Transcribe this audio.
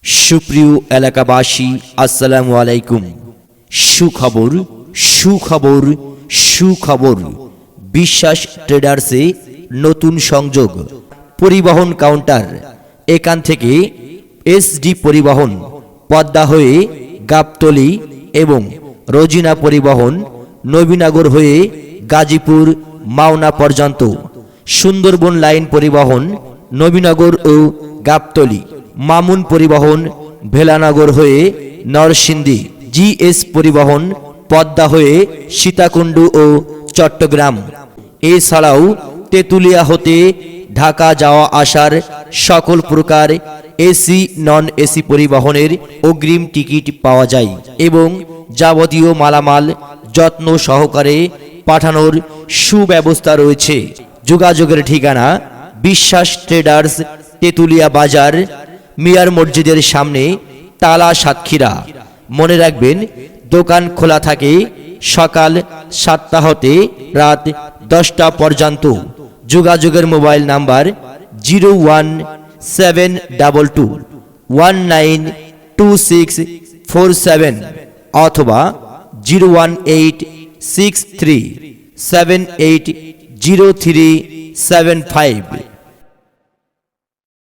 সুপ্রিয় এলাকাবাসী, আসসালামু আলাইকুম। সুখবর সুখবর সুখবর, বিশ্বাস ট্রেডার্সে নতুন সংযোগ, পরিবহন কাউন্টার। এখান থেকে এসডি পরিবহন, পদ্মা হয়ে গাবতলী এবং রোজিনা পরিবহন নবীনগর হয়ে গাজীপুর মাওনা পর্যন্ত, সুন্দরবন লাইন পরিবহন নবীনগর ও গাবতলী, মামুন পরিবহন ভেলানগর হয়ে নরসিংদী, জিএস পরিবহন পদ্মা হয়ে সীতাকুণ্ড ও চট্টগ্রাম। এছাড়াও তেঁতুলিয়া হতে ঢাকা যাওয়া আসার সকল প্রকার এসি নন এসি পরিবহনের অগ্রিম টিকিট পাওয়া যায় এবং যাবতীয় মালামাল যত্ন সহকারে পাঠানোর সুব্যবস্থা রয়েছে। যোগাযোগের ঠিকানা বিশ্বাস ট্রেডার্স, তেঁতুলিয়া বাজার, মিয়ার মসজিদের সামনে, তালা সাতক্ষীরা। মনে রাখবেন, দোকান খোলা থাকে সকাল 7টা হতে রাত 10টা পর্যন্ত। যোগাযোগের মোবাইল নাম্বার 01722192647 অথবা 01863780375।